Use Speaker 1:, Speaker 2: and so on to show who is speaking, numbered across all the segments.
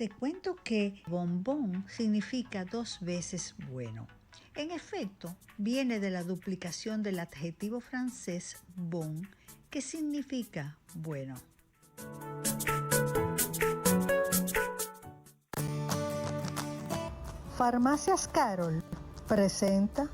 Speaker 1: Te cuento que bombón significa 2 veces bueno. En efecto, viene de la duplicación del adjetivo francés bon, que significa bueno. Farmacias Carol presenta.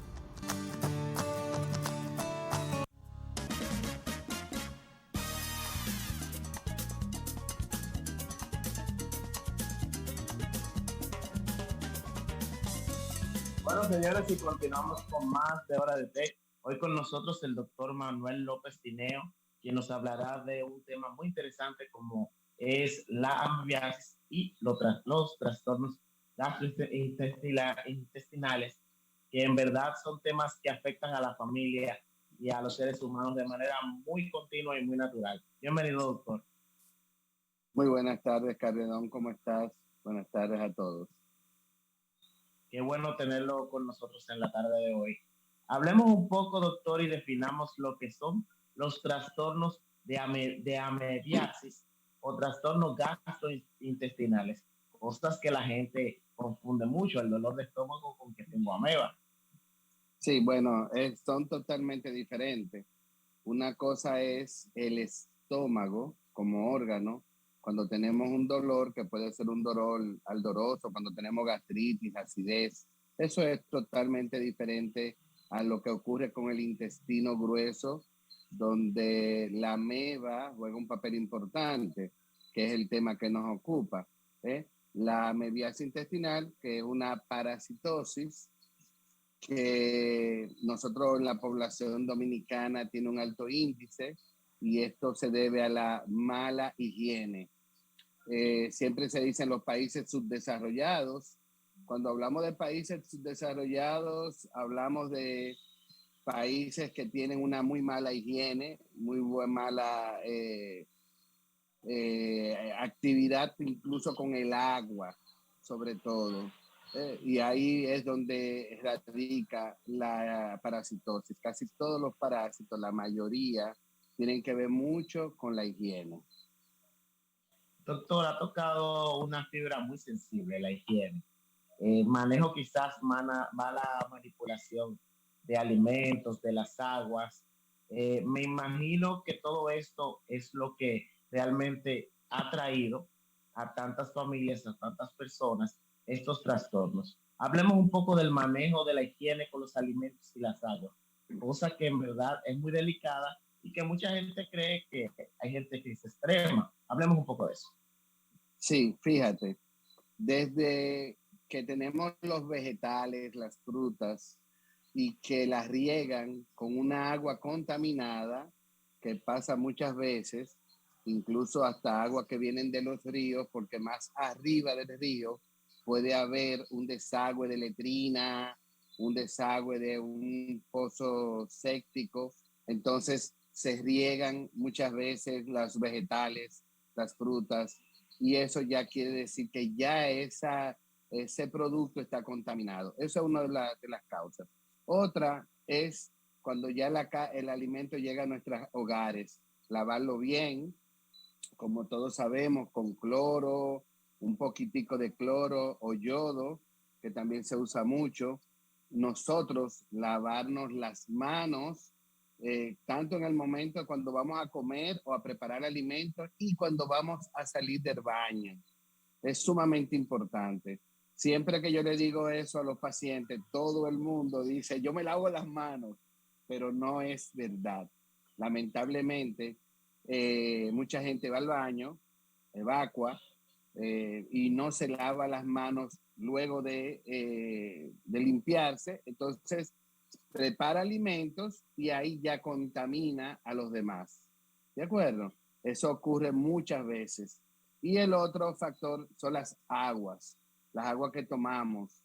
Speaker 2: Bueno, señores, y continuamos con más de Hora de Té. Hoy con nosotros el doctor Manuel López Tineo, quien nos hablará de un tema muy interesante como es la amoebiasis y los trastornos gastrointestinales, que en verdad son temas que afectan a la familia y a los seres humanos de manera muy continua y muy natural. Bienvenido, doctor.
Speaker 3: Muy buenas tardes, Cardenón, ¿cómo estás? Buenas tardes a todos.
Speaker 2: Qué bueno tenerlo con nosotros en la tarde de hoy. Hablemos un poco, doctor, y definamos lo que son los trastornos de amebiasis o trastornos gastrointestinales, cosas que la gente confunde mucho, el dolor de estómago con que tengo ameba.
Speaker 3: Sí, bueno, son totalmente diferentes. Una cosa es el estómago como órgano, cuando tenemos un dolor que puede ser un dolor ardoroso, cuando tenemos gastritis, acidez, eso es totalmente diferente a lo que ocurre con el intestino grueso, donde la ameba juega un papel importante, que es el tema que nos ocupa, ¿eh? La amebiasis intestinal, que es una parasitosis que nosotros en la población dominicana tiene un alto índice y esto se debe a la mala higiene. Siempre se dice en los países subdesarrollados. Cuando hablamos de países subdesarrollados, hablamos de países que tienen una muy mala higiene, muy mala actividad incluso con el agua, sobre todo. Y ahí es donde radica la parasitosis. Casi todos los parásitos, la mayoría, tienen que ver mucho con la higiene.
Speaker 2: Doctor, ha tocado una fibra muy sensible, la higiene. Manejo quizás mala manipulación de alimentos, de las aguas. Me imagino que todo esto es lo que realmente ha traído a tantas familias, a tantas personas, estos trastornos. Hablemos un poco del manejo de la higiene con los alimentos y las aguas, cosa que en verdad es muy delicada y que mucha gente cree que hay gente que es extrema. Hablemos un poco de eso.
Speaker 3: Sí, fíjate, desde que tenemos los vegetales, las frutas, y que las riegan con una agua contaminada, que pasa muchas veces, incluso hasta agua que vienen de los ríos, porque más arriba del río puede haber un desagüe de letrina, un desagüe de un pozo séptico, entonces se riegan muchas veces los vegetales, las frutas, y eso ya quiere decir que ya ese producto está contaminado. Eso es una de las causas. Otra es cuando ya el alimento llega a nuestros hogares, lavarlo bien, como todos sabemos, con cloro, un poquitico de cloro o yodo, que también se usa mucho. Nosotros lavarnos las manos, tanto en el momento cuando vamos a comer o a preparar alimentos y cuando vamos a salir del baño. Es sumamente importante. Siempre que yo le digo eso a los pacientes, todo el mundo dice, yo me lavo las manos, pero no es verdad. Lamentablemente, mucha gente va al baño, evacua, y no se lava las manos luego de limpiarse. Entonces, prepara alimentos y ahí ya contamina a los demás. ¿De acuerdo? Eso ocurre muchas veces. Y el otro factor son las aguas que tomamos.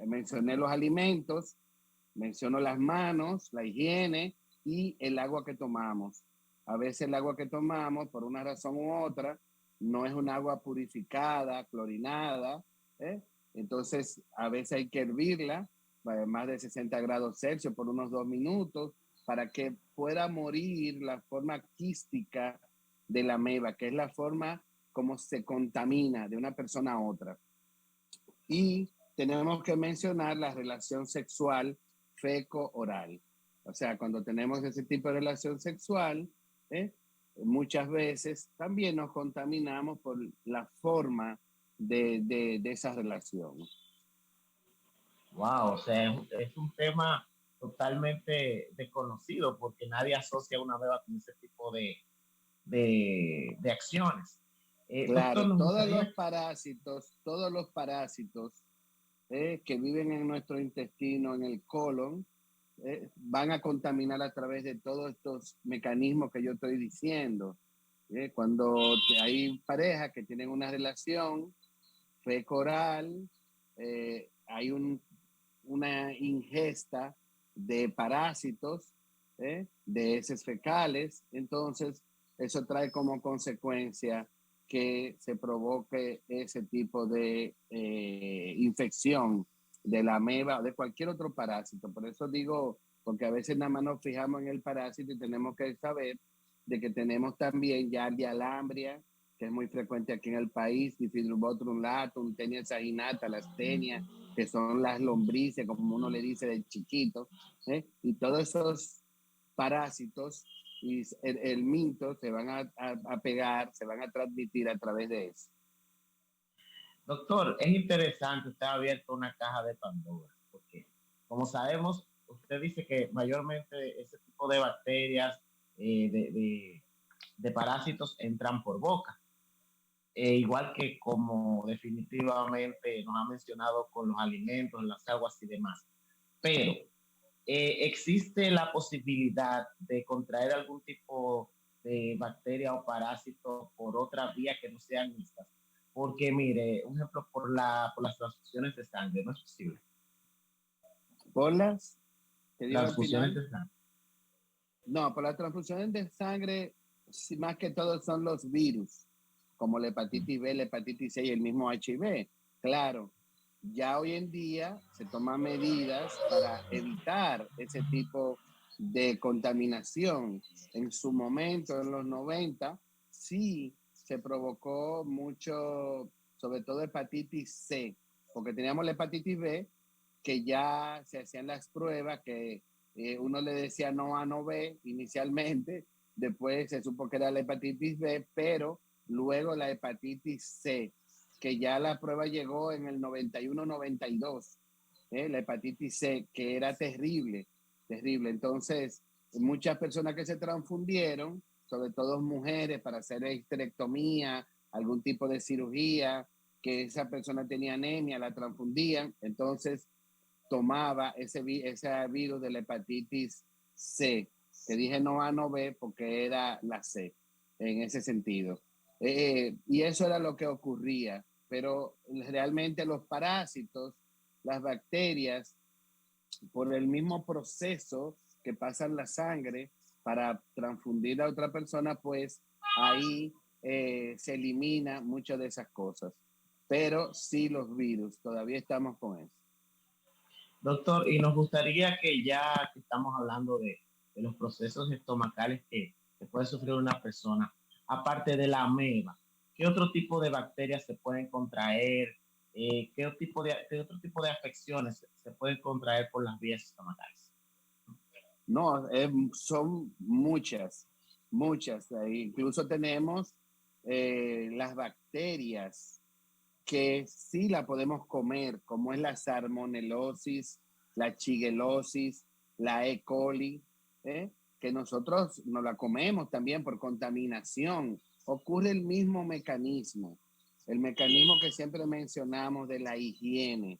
Speaker 3: Mencioné los alimentos, menciono las manos, la higiene y el agua que tomamos. A veces el agua que tomamos, por una razón u otra, no es un agua purificada, clorinada. Entonces, a veces hay que hervirla a más de 60 grados Celsius por unos 2 minutos para que pueda morir la forma quística de la ameba, que es la forma cómo se contamina de una persona a otra. Y tenemos que mencionar la relación sexual feco-oral. O sea, cuando tenemos ese tipo de relación sexual, muchas veces también nos contaminamos por la forma de esa relación.
Speaker 2: Wow, o sea, es un tema totalmente desconocido porque nadie asocia una beba con ese tipo de acciones. Doctor,
Speaker 3: Claro,
Speaker 2: nos gustaría...
Speaker 3: todos los parásitos que viven en nuestro intestino, en el colon, van a contaminar a través de todos estos mecanismos que yo estoy diciendo. Cuando hay parejas que tienen una relación fecal-oral, hay una ingesta de parásitos, de heces fecales, entonces eso trae como consecuencia que se provoque ese tipo de infección de la ameba o de cualquier otro parásito. Por eso digo, porque a veces nada más nos fijamos en el parásito y tenemos que saber de que tenemos también Giardia lambria, que es muy frecuente aquí en el país, Bifidobacterium latum, Tenia saginata, las tenias, que son las lombrices, como uno le dice de chiquito, y todos esos parásitos y el minto se van a pegar, se van a transmitir a través de eso.
Speaker 2: Doctor, es interesante, usted ha abierto una caja de Pandora, porque como sabemos, usted dice que mayormente ese tipo de bacterias, de parásitos entran por boca. Igual que como definitivamente nos ha mencionado con los alimentos, las aguas y demás. Pero existe la posibilidad de contraer algún tipo de bacteria o parásito por otra vía que no sean estas. Porque mire, un ejemplo, por las transfusiones de sangre, no es posible.
Speaker 3: ¿Por las? ¿Te digo al
Speaker 2: Transfusiones
Speaker 3: final?
Speaker 2: de sangre.
Speaker 3: No, por las transfusiones de sangre, más que todo son los virus, como la hepatitis B, la hepatitis C y el mismo HIV. Claro, ya hoy en día se toman medidas para evitar ese tipo de contaminación. En su momento, en los 90, sí se provocó mucho, sobre todo hepatitis C, porque teníamos la hepatitis B, que ya se hacían las pruebas, que uno le decía no A, no B inicialmente, después se supo que era la hepatitis B, pero luego la hepatitis C, que ya la prueba llegó en el 91-92, la hepatitis C, que era terrible, terrible. Entonces, muchas personas que se transfundieron, sobre todo mujeres, para hacer histerectomía, algún tipo de cirugía, que esa persona tenía anemia, la transfundían, entonces tomaba ese virus de la hepatitis C, que dije no A, no B, porque era la C, en ese sentido. Y eso era lo que ocurría, pero realmente los parásitos, las bacterias, por el mismo proceso que pasan la sangre para transfundir a otra persona, pues ahí se elimina muchas de esas cosas. Pero sí los virus, todavía estamos con eso.
Speaker 2: Doctor, y nos gustaría que ya que estamos hablando de los procesos estomacales que puede sufrir una persona, aparte de la ameba, ¿qué otro tipo de bacterias se pueden contraer? ¿Qué otro tipo de afecciones se pueden contraer por las vías estomacales?
Speaker 3: No, son muchas, muchas. Incluso tenemos las bacterias que sí la podemos comer, como es la salmonelosis, la shigellosis, la E. coli, que nosotros no la comemos también por contaminación. Ocurre el mismo mecanismo, el mecanismo que siempre mencionamos de la higiene.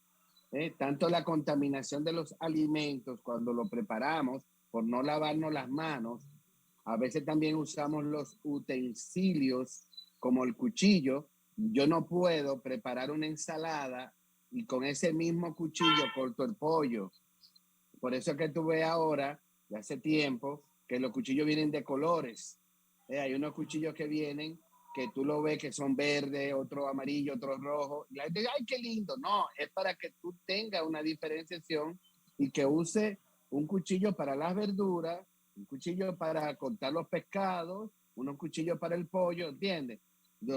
Speaker 3: Tanto la contaminación de los alimentos cuando lo preparamos por no lavarnos las manos, a veces también usamos los utensilios como el cuchillo. Yo no puedo preparar una ensalada y con ese mismo cuchillo corto el pollo. Por eso es que tú ves ahora, de hace tiempo, que los cuchillos vienen de colores. Hay unos cuchillos que vienen que tú lo ves que son verdes, otro amarillo, otro rojo. Y la gente dice, ¡ay, qué lindo! No, es para que tú tengas una diferenciación y que use un cuchillo para las verduras, un cuchillo para cortar los pescados, unos cuchillos para el pollo, ¿entiendes?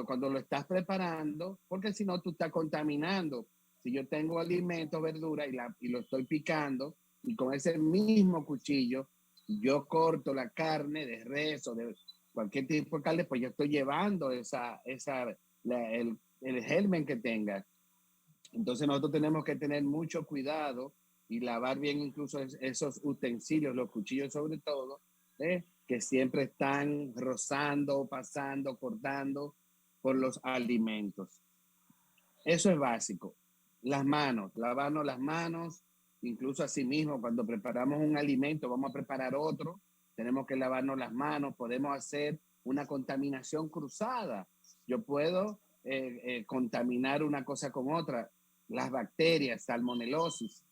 Speaker 3: cuando lo estás preparando, porque si no tú estás contaminando. Si yo tengo alimento, verdura y lo estoy picando y con ese mismo cuchillo yo corto la carne de res o de cualquier tipo de carne, pues yo estoy llevando el germen que tenga. Entonces nosotros tenemos que tener mucho cuidado y lavar bien incluso esos utensilios, los cuchillos sobre todo, que siempre están rozando, pasando, cortando por los alimentos. Eso es básico. Las manos, lavarnos las manos, incluso así mismo cuando preparamos un alimento, vamos a preparar otro, tenemos que lavarnos las manos, podemos hacer una contaminación cruzada. Yo puedo contaminar una cosa con otra. Las bacterias, salmonelosis,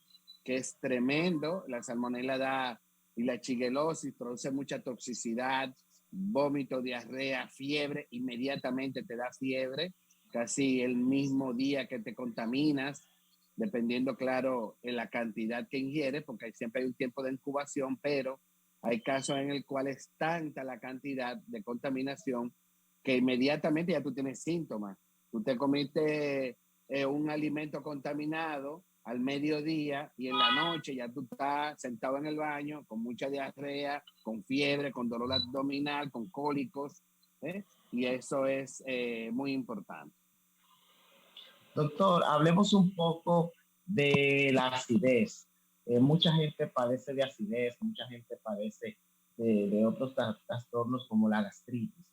Speaker 3: que es tremendo, la salmonela da y la shigella produce mucha toxicidad, vómito, diarrea, fiebre, inmediatamente te da fiebre, casi el mismo día que te contaminas, dependiendo, claro, en la cantidad que ingieres, porque siempre hay un tiempo de incubación, pero hay casos en el cual es tanta la cantidad de contaminación que inmediatamente ya tú tienes síntomas. Tú te comiste un alimento contaminado al mediodía y en la noche ya tú estás sentado en el baño con mucha diarrea, con fiebre, con dolor abdominal, con cólicos, y eso es muy importante.
Speaker 2: Doctor, hablemos un poco de la acidez. Mucha gente padece de acidez, mucha gente padece de otros trastornos como la gastritis.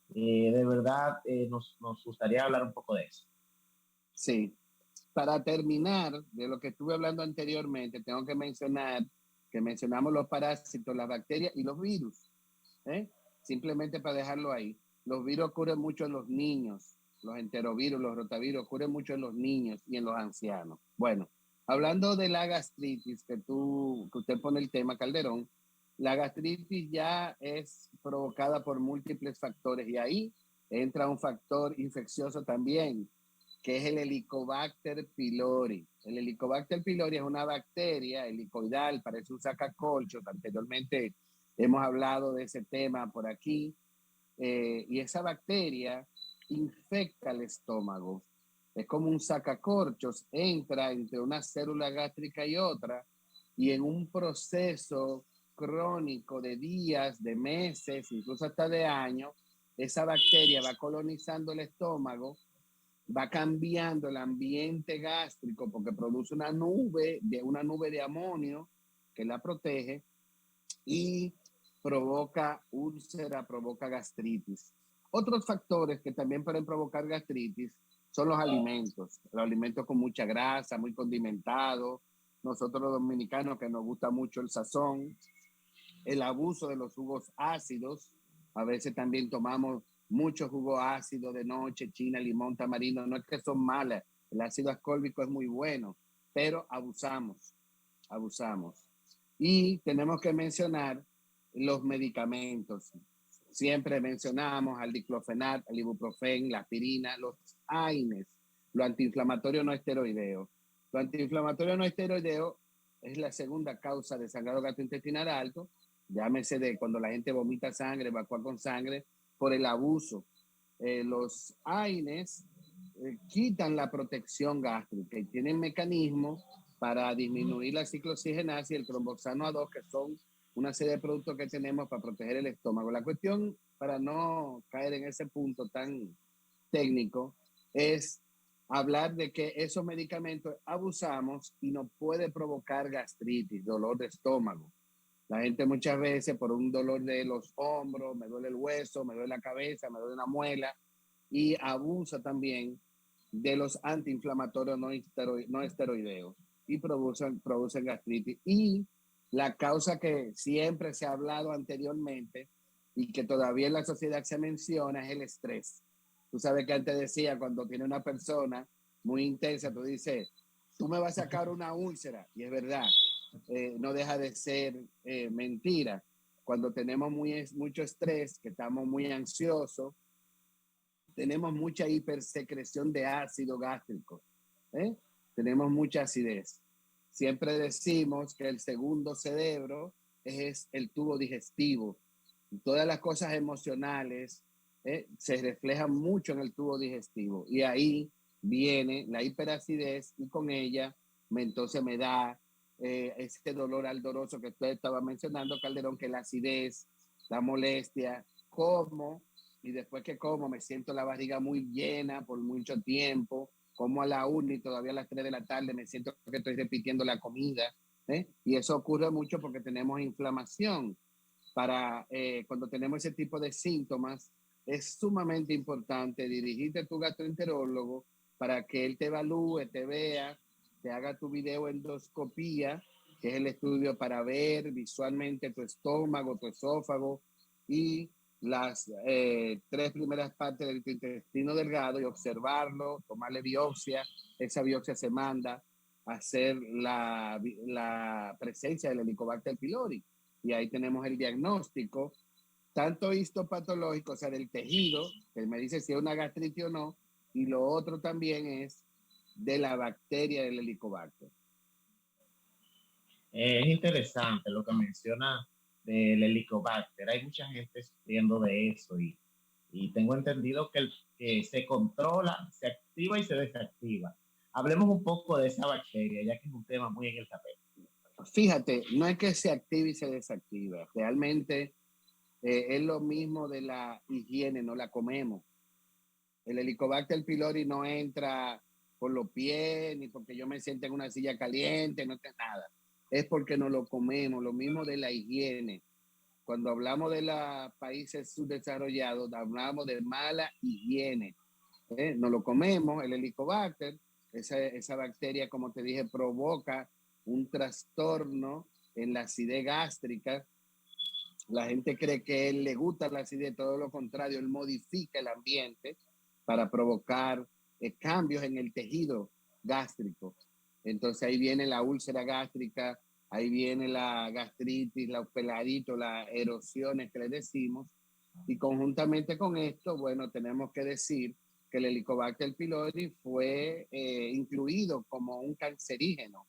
Speaker 2: De verdad, nos gustaría hablar un poco de eso.
Speaker 3: Sí. Para terminar de lo que estuve hablando anteriormente, tengo que mencionar que mencionamos los parásitos, las bacterias y los virus. Simplemente para dejarlo ahí. Los virus ocurren mucho en los niños, los enterovirus, los rotavirus ocurren mucho en los niños y en los ancianos. Bueno, hablando de la gastritis, que usted pone el tema, Calderón, la gastritis ya es provocada por múltiples factores y ahí entra un factor infeccioso también, que es el Helicobacter pylori. El Helicobacter pylori es una bacteria helicoidal, parece un sacacorchos. Anteriormente hemos hablado de ese tema por aquí. Y esa bacteria infecta el estómago. Es como un sacacorchos, entra entre una célula gástrica y otra, y en un proceso crónico de días, de meses, incluso hasta de años, esa bacteria va colonizando el estómago, va cambiando el ambiente gástrico porque produce una nube de amonio que la protege y provoca úlcera, provoca gastritis. Otros factores que también pueden provocar gastritis son los alimentos con mucha grasa, muy condimentados. Nosotros los dominicanos que nos gusta mucho el sazón, el abuso de los jugos ácidos, a veces también tomamos mucho jugo ácido de noche, china, limón, tamarindo, no es que son malas, el ácido ascórbico es muy bueno, pero abusamos. Y tenemos que mencionar los medicamentos. Siempre mencionamos al diclofenac, al ibuprofeno, la aspirina, los AINES, lo antiinflamatorio no esteroideo. Lo antiinflamatorio no esteroideo es la segunda causa de sangrado gastrointestinal alto, llámese de cuando la gente vomita sangre, evacúa con sangre, por el abuso. Los AINES quitan la protección gástrica y tienen mecanismos para disminuir la ciclooxigenasa y el tromboxano A2, que son una serie de productos que tenemos para proteger el estómago. La cuestión, para no caer en ese punto tan técnico, es hablar de que esos medicamentos abusamos y nos puede provocar gastritis, dolor de estómago. La gente muchas veces por un dolor de los hombros, me duele el hueso, me duele la cabeza, me duele una muela, y abusa también de los antiinflamatorios no esteroideos y producen gastritis. Y la causa que siempre se ha hablado anteriormente y que todavía en la sociedad se menciona es el estrés. Tú sabes que antes decía, cuando tiene una persona muy intensa, tú dices, tú me vas a sacar una úlcera, y es verdad. No deja de ser mentira. Cuando tenemos mucho estrés, que estamos muy ansiosos, tenemos mucha hipersecreción de ácido gástrico. Tenemos mucha acidez. Siempre decimos que el segundo cerebro es el tubo digestivo. Todas las cosas emocionales, se refleja mucho en el tubo digestivo. Y ahí viene la hiperacidez y con ella entonces me da ese dolor ardoroso que usted estaba mencionando, Calderón, que la acidez, la molestia, como, y después que como me siento la barriga muy llena por mucho tiempo, como a la 1 y todavía a las 3 de la tarde me siento que estoy repitiendo la comida, y eso ocurre mucho porque tenemos inflamación. Cuando tenemos ese tipo de síntomas, es sumamente importante dirigirte a tu gastroenterólogo para que él te evalúe, te vea, te haga tu videoendoscopía, que es el estudio para ver visualmente tu estómago, tu esófago y las 3 primeras partes del intestino delgado y observarlo, tomarle biopsia. Esa biopsia se manda a hacer la presencia del Helicobacter pylori y ahí tenemos el diagnóstico tanto histopatológico, o sea, del tejido, que me dice si es una gastritis o no, y lo otro también es de la bacteria del Helicobacter.
Speaker 2: Es interesante lo que menciona del Helicobacter. Hay mucha gente sufriendo de eso y tengo entendido que se controla, se activa y se desactiva. Hablemos un poco de esa bacteria, ya que es un tema muy en el tapete.
Speaker 3: Fíjate, no es que se active y se desactiva, realmente es lo mismo de la higiene, no la comemos. El Helicobacter pylori no entra por los pies, ni porque yo me siento en una silla caliente, no es nada. Es porque no lo comemos, lo mismo de la higiene. Cuando hablamos de los países subdesarrollados, hablamos de mala higiene. No lo comemos, el Helicobacter, esa bacteria, como te dije, provoca un trastorno en la acidez gástrica. La gente cree que él le gusta la acidez, todo lo contrario, él modifica el ambiente para provocar cambios en el tejido gástrico. Entonces ahí viene la úlcera gástrica, ahí viene la gastritis, los peladitos, las erosiones que le decimos. Y conjuntamente con esto, bueno, tenemos que decir que el Helicobacter pylori fue incluido como un cancerígeno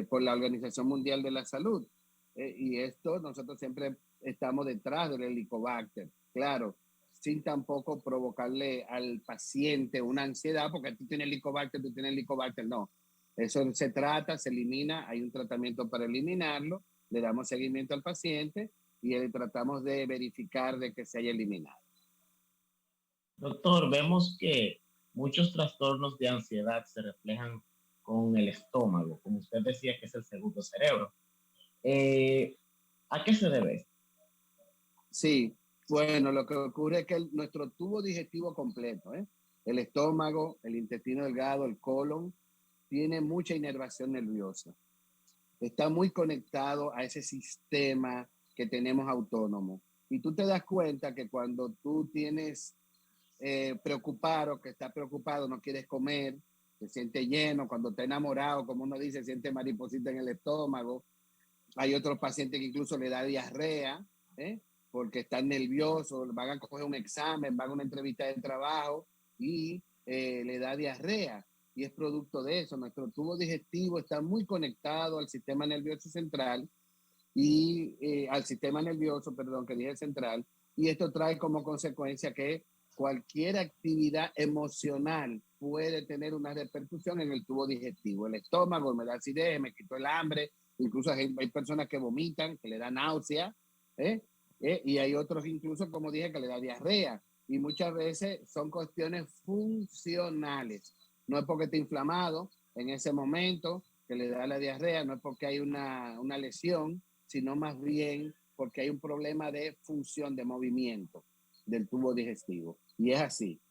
Speaker 3: por la Organización Mundial de la Salud. Y esto nosotros siempre estamos detrás del Helicobacter, claro, sin tampoco provocarle al paciente una ansiedad, porque tú tienes Helicobacter, no. Eso se trata, se elimina, hay un tratamiento para eliminarlo, le damos seguimiento al paciente y tratamos de verificar de que se haya eliminado.
Speaker 2: Doctor, vemos que muchos trastornos de ansiedad se reflejan con el estómago, como usted decía que es el segundo cerebro. ¿A qué se debe?
Speaker 3: Sí, bueno, lo que ocurre es que nuestro tubo digestivo completo, el estómago, el intestino delgado, el colon, tiene mucha inervación nerviosa. Está muy conectado a ese sistema que tenemos autónomo. Y tú te das cuenta que cuando tú tienes preocupado, que estás preocupado, no quieres comer, te sientes lleno, cuando estás enamorado, como uno dice, siente mariposita en el estómago. Hay otros pacientes que incluso le da diarrea, porque están nerviosos, van a coger un examen, van a una entrevista de trabajo y le da diarrea. Y es producto de eso. Nuestro tubo digestivo está muy conectado al sistema nervioso central y al sistema nervioso, perdón, que dije central. Y esto trae como consecuencia que cualquier actividad emocional puede tener una repercusión en el tubo digestivo. El estómago me da acidez, me quitó el hambre, incluso hay personas que vomitan, que le da náusea, y hay otros incluso, como dije, que le da diarrea. Y muchas veces son cuestiones funcionales. No es porque esté inflamado en ese momento que le da la diarrea, no es porque hay una lesión, sino más bien porque hay un problema de función, de movimiento del tubo digestivo. Y es así,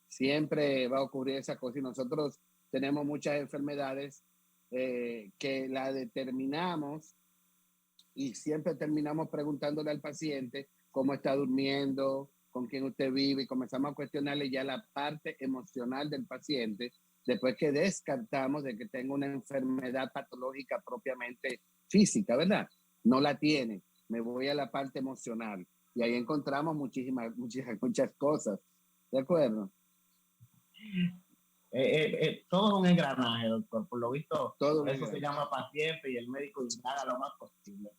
Speaker 3: siempre va a ocurrir esa cosa y nosotros tenemos muchas enfermedades que la determinamos y siempre terminamos preguntándole al paciente cómo está durmiendo, con quién usted vive y comenzamos a cuestionarle ya la parte emocional del paciente después que descartamos de que tenga una enfermedad patológica propiamente física, ¿verdad? No la tiene. Me voy a la parte emocional y ahí encontramos muchas cosas. ¿De acuerdo?
Speaker 2: Todo es un engranaje, doctor. Por lo visto,
Speaker 3: Todo
Speaker 2: por eso se llama paciente y el médico indaga lo más posible.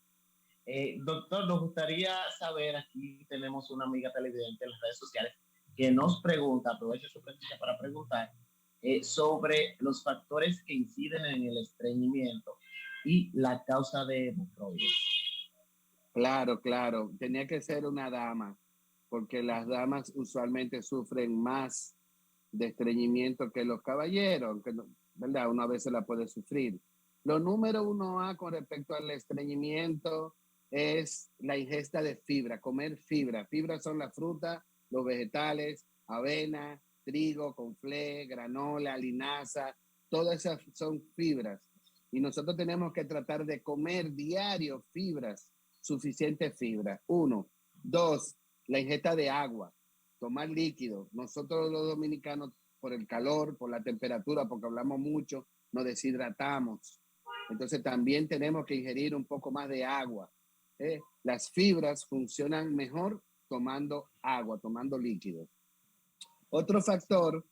Speaker 2: Doctor, nos gustaría saber, aquí tenemos una amiga televidente en las redes sociales que nos pregunta, aprovecho su presencia para preguntar, sobre los factores que inciden en el estreñimiento y la causa de hemorroides.
Speaker 3: Claro, claro. Tenía que ser una dama, porque las damas usualmente sufren más de estreñimiento que los caballeros, aunque ¿verdad? Uno a veces la puede sufrir. Lo número 1A con respecto al estreñimiento es la ingesta de fibra, comer fibra. Fibra son las frutas, los vegetales, avena, trigo, conflé, granola, linaza, todas esas son fibras. Y nosotros tenemos que tratar de comer diario fibras, suficiente fibra. 1. 2. La ingesta de agua, tomar líquido. Nosotros los dominicanos, por el calor, por la temperatura, porque hablamos mucho, nos deshidratamos. Entonces también tenemos que ingerir un poco más de agua. Las fibras funcionan mejor tomando agua, tomando líquidos. Otro factor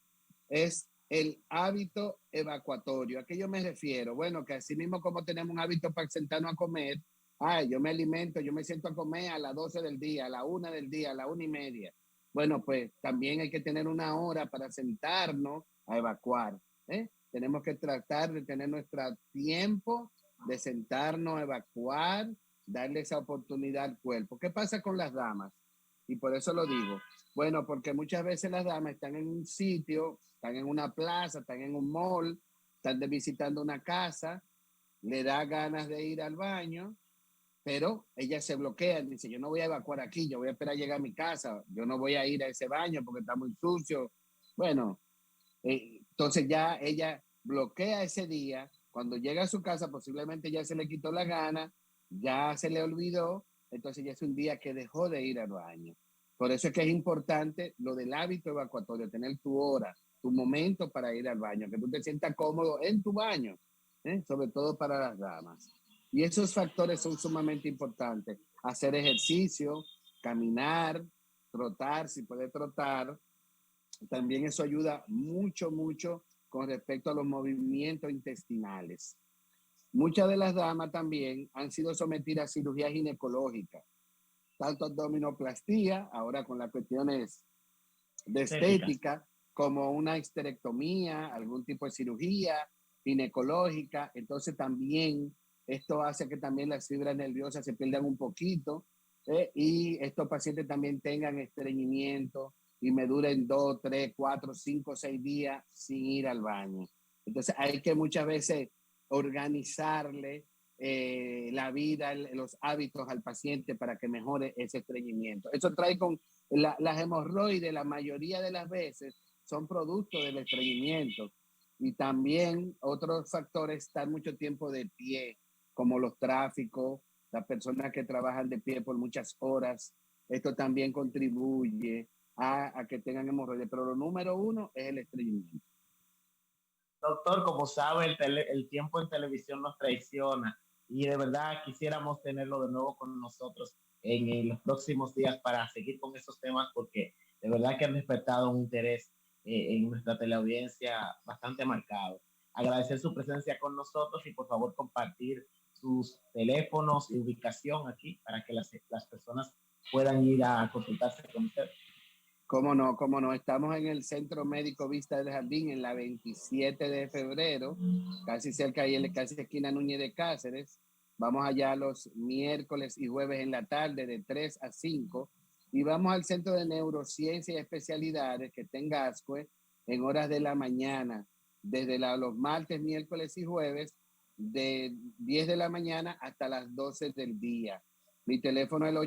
Speaker 3: es el hábito evacuatorio. ¿A qué yo me refiero? Bueno, que así mismo como tenemos un hábito para sentarnos a comer, yo me alimento, yo me siento a comer a las 12 del día, a la 1 del día, a la 1:30. Bueno, pues también hay que tener una hora para sentarnos a evacuar. Tenemos que tratar de tener nuestro tiempo de sentarnos a evacuar, darle esa oportunidad al cuerpo. ¿Qué pasa con las damas? Y por eso lo digo. Bueno, porque muchas veces las damas están en un sitio, están en una plaza, están en un mall, están visitando una casa, le da ganas de ir al baño, pero ellas se bloquean, dice, yo no voy a evacuar aquí, yo voy a esperar a llegar a mi casa, yo no voy a ir a ese baño porque está muy sucio. Bueno, entonces ya ella bloquea ese día, cuando llega a su casa posiblemente ya se le quitó la gana, ya se le olvidó, entonces ya es un día que dejó de ir al baño. Por eso es que es importante lo del hábito evacuatorio, tener tu hora, tu momento para ir al baño, que tú te sientas cómodo en tu baño, sobre todo para las damas. Y esos factores son sumamente importantes. Hacer ejercicio, caminar, trotar, si puede trotar. También eso ayuda mucho, mucho con respecto a los movimientos intestinales. Muchas de las damas también han sido sometidas a cirugía ginecológica, tanto abdominoplastía, ahora con las cuestiones de estética, como una histerectomía, algún tipo de cirugía ginecológica. Entonces también esto hace que también las fibras nerviosas se pierdan un poquito, y estos pacientes también tengan estreñimiento y me duren 2, 3, 4, 5, 6 días sin ir al baño. Entonces hay que muchas veces organizarle la vida, los hábitos al paciente para que mejore ese estreñimiento. Eso trae con las hemorroides, la mayoría de las veces son producto del estreñimiento. Y también otros factores, estar mucho tiempo de pie, como los tráficos, las personas que trabajan de pie por muchas horas. Esto también contribuye a que tengan hemorroides. Pero lo número 1 es el estreñimiento.
Speaker 2: Doctor, como sabe, el tiempo en televisión nos traiciona y de verdad quisiéramos tenerlo de nuevo con nosotros en los próximos días para seguir con esos temas porque de verdad que han despertado un interés en nuestra teleaudiencia bastante marcado. Agradecer su presencia con nosotros y por favor compartir sus teléfonos y ubicación aquí para que las personas puedan ir a consultarse con usted.
Speaker 3: Cómo no, cómo no. Estamos en el Centro Médico Vista del Jardín en la 27 de febrero, casi cerca ahí, casi esquina Núñez de Cáceres. Vamos allá los miércoles y jueves en la tarde de 3 a 5. Y vamos al Centro de Neurociencia y Especialidades que está en Gascue en horas de la mañana, desde los martes, miércoles y jueves, de 10 de la mañana hasta las 12 del día. Mi teléfono es el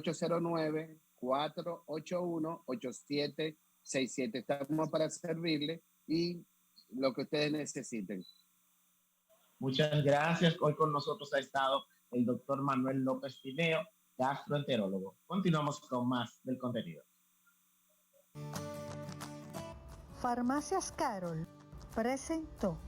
Speaker 3: 809-481-8767. Estamos para servirle y lo que ustedes necesiten.
Speaker 2: Muchas gracias. Hoy con nosotros ha estado el doctor Manuel López Tineo, gastroenterólogo. Continuamos con más del contenido.
Speaker 1: Farmacias Carol presentó